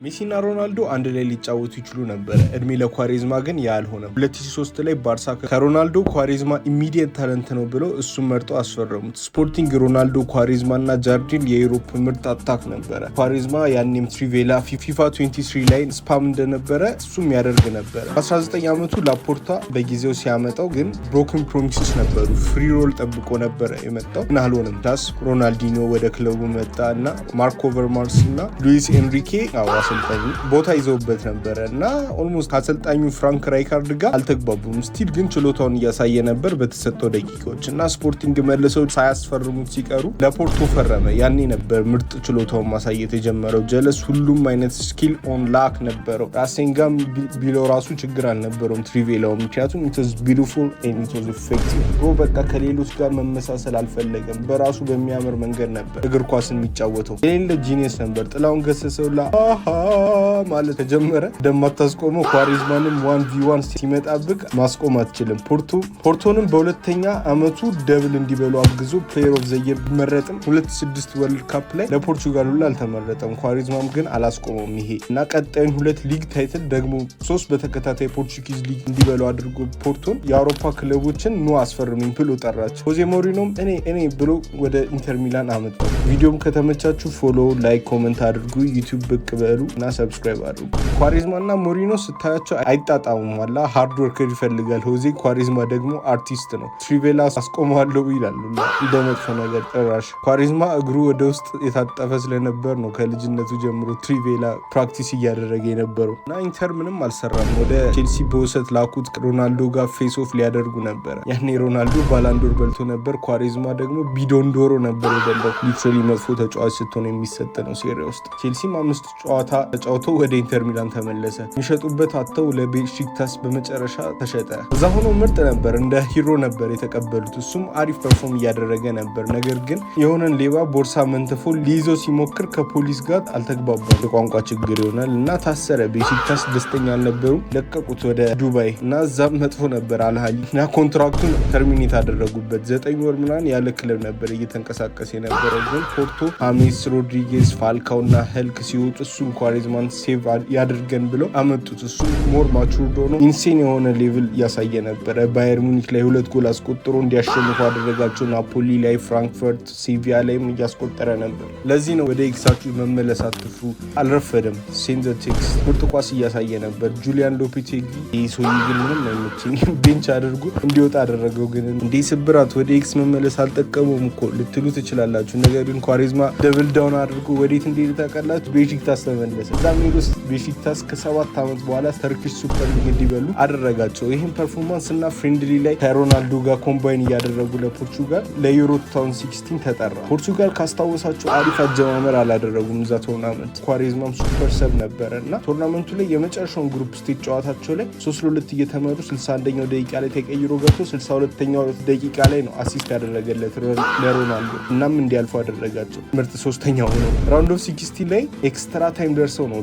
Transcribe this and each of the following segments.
ሜሲና ሮናልዶ አንድ ላይ ሊጫወቱ ይችሉ ነበር። እድሜ ለኳሬዝማ ግን ያልሆነም። 2003 ላይ ባርሳ ከሮናልዶ ኳሬዝማ ኢሚዲየት ታለንት ነው ብሎ እሱን መርጦ አስፈረሙት። ስፖርቲንግ ሮናልዶ ኳሬዝማና ጃርዲን የዩሮፕ ምርጥ አታክ ነበረ። ኳሬዝማ ያኔም ትሪቬላ ፊፋ 23 ላይ ስፓም እንደነበረ እሱም ያደርግ ነበረ። 19 ዓመቱ ላፖርታ በጊዜው ሲያመጣው ግን ብሮክን ፕሮሚስስ ነበሩ። ፍሪ ሮል ጠብቆ ነበረ የመጣው ግን አልሆነም። ዳስ ሮናልዲኖ ወደ ክለቡ መጣ እና ማርክ ኦቨርማርስ እና ሉዊስ ኤንሪኬ ቦታ ይዘውበት ነበረ እና ኦልሞስት ከአሰልጣኙ ፍራንክ ራይካርድ ጋር አልተግባቡም። ስቲል ግን ችሎታውን እያሳየ ነበር በተሰጠው ደቂቃዎች እና ስፖርቲንግ መልሰው ሳያስፈርሙት ሲቀሩ ለፖርቶ ፈረመ። ያኔ ነበር ምርጥ ችሎታውን ማሳየት የጀመረው። ጀለስ ሁሉም አይነት ስኪል ኦን ላክ ነበረው። ራሴንጋም ቢለው ራሱ ችግር አልነበረውም ትሪቬላው፣ ምክንያቱም ኢትስ ቢዩቲፉል ኤንድ ኢትስ ኢፌክቲቭ ብሮ። በቃ ከሌሎች ጋር መመሳሰል አልፈለገም። በራሱ በሚያምር መንገድ ነበር እግር ኳስ የሚጫወተው። የሌለ ጂኒየስ ነበር። ጥላውን ገሰሰው ማለት ተጀመረ። እንደማታስቆመው ኳሬዝማንም 1v1 ሲመጣብቅ ማስቆም አትችልም። ፖርቶንም በሁለተኛ አመቱ ደብል እንዲበሉ አግዞ ፕሌየር ኦፍ ዘ ኢየር ቢመረጥም 2006 ወርልድ ካፕ ላይ ለፖርቹጋል ሁሉ አልተመረጠም። ኳሬዝማም ግን አላስቆመውም። ይሄ እና ቀጣዩን 2 ሊግ ታይትል ደግሞ 3 በተከታታይ ፖርቹጊዝ ሊግ እንዲበሉ አድርጎ ፖርቶን የአውሮፓ ክለቦችን ኑ አስፈርሙኝ ብሎ ጠራቸው። ሆዜ ሞሪኖም እኔ ብሎ ወደ ኢንተር ሚላን አመጣው። ቪዲዮም ከተመቻችሁ ፎሎ፣ ላይክ፣ ኮሜንት አድርጉ። ዩቲዩብ ብቅ በሉ እና ሰብስክራይብ አድርጉ። ኳሬዝማ እና ሞሪኖ ስታያቸው አይጣጣሙም። ዋላ ሃርድ ወርከር ይፈልጋል ሆዜ። ኳሬዝማ ደግሞ አርቲስት ነው። ትሪቬላ አስቆመዋለሁ ይላሉ እንደ መጥፎ ነገር ጭራሽ። ኳሬዝማ እግሩ ወደ ውስጥ የታጠፈ ስለነበር ነው ከልጅነቱ ጀምሮ ትሪቬላ ፕራክቲስ እያደረገ የነበረው እና ኢንተር ምንም አልሰራም። ወደ ቼልሲ በውሰት ላኩት። ሮናልዶ ጋር ፌስ ኦፍ ሊያደርጉ ነበረ። ያኔ ሮናልዶ ባላንዶር በልቶ ነበር። ኳሬዝማ ደግሞ ቢዶንዶሮ ነበር የበላው። ሊትራሊ መጥፎ ተጫዋች ስትሆን የሚሰጥ ነው ሴሪያ ውስጥ። ቼልሲም 5 ጨዋታ ተጫውቶ ወደ ኢንተር ሚላን ተመለሰ። የሚሸጡበት አጥተው ለቤሺክታስ በመጨረሻ ተሸጠ። እዛ ሆኖ ምርጥ ነበር፣ እንደ ሂሮ ነበር የተቀበሉት። እሱም አሪፍ ፐርፎርም እያደረገ ነበር። ነገር ግን የሆነን ሌባ ቦርሳ መንትፎ ሊይዘው ሲሞክር ከፖሊስ ጋር አልተግባባም። የቋንቋ ችግር ይሆናል እና ታሰረ። ቤሺክታስ ደስተኛ አልነበሩም። ለቀቁት ወደ ዱባይ እና እዛም መጥፎ ነበር አልሃሊ እና ኮንትራክቱን ተርሚኔት አደረጉበት። 9 ወር ምናምን ያለ ክለብ ነበር እየተንቀሳቀስ የነበረው። ግን ፖርቶ ሃሜስ ሮድሪጌዝ፣ ፋልካው እና ህልክ ሲወጡ እሱን ኳሬዝማን ሴቭ ያድርገን ብለው አመጡት። እሱ ሞር ማቹርድ ሆኖ ኢንሴን የሆነ ሌቭል እያሳየ ነበረ። ባየር ሙኒክ ላይ 2 ጎል አስቆጥሮ እንዲያሸንፉ አደረጋቸው። ናፖሊ ላይ፣ ፍራንክፈርት፣ ሴቪያ ላይም እያስቆጠረ ነበር። ለዚህ ነው ወደ ኤክሳችሁ መመለስ አትፍሩ፣ አልረፈደም። ሴንዘቴክስ ምርጥ ኳስ እያሳየ ነበር። ጁሊያን ሎፔቴጊ ሰውዬ ግን ምንም አይመቸኝም። ቤንች አድርጎ እንዲወጣ አደረገው። ግን እንዴ ስብራት ወደ ኤክስ መመለስ አልጠቀሙም እኮ ልትሉ ትችላላችሁ። ነገር ግን ኳሬዝማ ደብል ዳውን አድርጎ ወዴት እንደሄደ ታውቃላችሁ? ቤሺክታስ ተመለሰ። እዛ ሜዶስ ቤሺክታስ ከ7 ዓመት በኋላ ተርኪሽ ሱፐር ሊግ እንዲበሉ አደረጋቸው። ይህም ፐርፎርማንስ እና ፍሬንድሊ ላይ ከሮናልዶ ጋር ኮምባይን እያደረጉ ለፖርቹጋል ለዩሮ 2016 ተጠራ። ፖርቹጋል ካስታወሳቸው አሪፍ አጀማመር አላደረጉም እዛ ቶርናመንት። ኳሬዝማም ሱፐር ሰብ ነበረ እና ቶርናመንቱ ላይ የመጨረሻውን ግሩፕ ስቴጅ ጨዋታቸው ላይ 3-2 እየተመሩ 61ኛው ደቂቃ ላይ ተቀይሮ ገብቶ 62ኛው ደቂቃ ላይ ነው አሲስት ያደረገለት ለሮናልዶ። እናም እንዲያልፉ አደረጋቸው። ምርጥ 3ኛው ነው። ራውንድ ኦፍ 16 ላይ ኤክስትራ ታይም ደርሰው ነው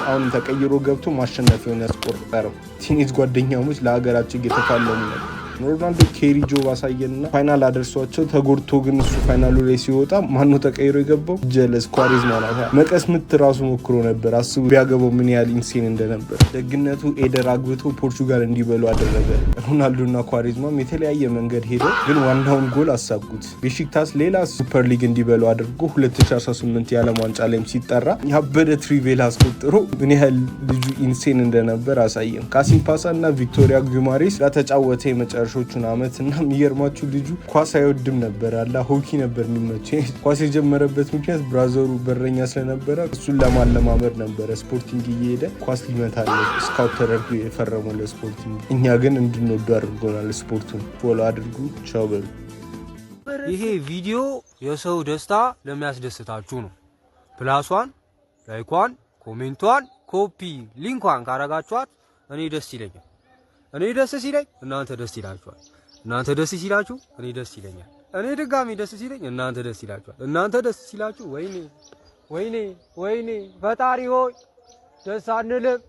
አሁን ተቀይሮ ገብቶ ማሸነፊያውን ያስቆጠረው። ቲኔጅ ጓደኛሞች ለሀገራቸው እየተፋለሙ ነበር። ሮናልዶ ኬሪ ጆብ አሳየንና ፋይናል አደርሷቸው ተጎድቶ ግን እሱ ፋይናሉ ላይ ሲወጣ ማነው ተቀይሮ የገባው? ጀለስ ኳሬዝማ ናታ። መቀስ ምት ራሱ ሞክሮ ነበር። አስቡ ቢያገባው ምን ያህል ኢንሴን እንደነበር። ደግነቱ ኤደር አግብቶ ፖርቹጋል እንዲበሉ አደረገ። ሮናልዶና ኳሬዝማም የተለያየ መንገድ ሄደው ግን ዋናውን ጎል አሳኩት። ቤሺክታስ ሌላ ሱፐር ሊግ እንዲበሉ አድርጎ 2018 የዓለም ዋንጫ ላይም ሲጠራ ያበደ ትሪቬላ አስቆጥሮ ምን ያህል ልጁ ኢንሴን እንደነበር አሳየም። ካሲምፓሳ እና ቪክቶሪያ ጉማሬስ ጋር ተጫወተ የመጨረሻዎቹን አመት እና የሚገርማችሁ ልጁ ኳስ አይወድም ነበር አላ ሆኪ ነበር የሚመቸው። ኳስ የጀመረበት ምክንያት ብራዘሩ በረኛ ስለነበረ እሱን ለማለማመድ ነበረ። ስፖርቲንግ እየሄደ ኳስ ሊመታለት ስካውት ተደርጎ የፈረመው ለስፖርቲንግ። እኛ ግን እንድንወዱ አድርጎናል። ስፖርቱን ፎሎ አድርጉ። ቻው በሉ። ይሄ ቪዲዮ የሰው ደስታ ለሚያስደስታችሁ ነው። ፕላሷን፣ ላይኳን፣ ኮሜንቷን፣ ኮፒ ሊንኳን ካረጋችኋት እኔ ደስ ይለኛል። እኔ ደስ ሲለኝ እናንተ ደስ ይላችኋል። እናንተ ደስ ሲላችሁ እኔ ደስ ይለኛል። እኔ ድጋሚ ደስ ሲለኝ እናንተ ደስ ይላችኋል። እናንተ ደስ ሲላችሁ ወይኔ ፈጣሪ ሆይ ደስ አንልም።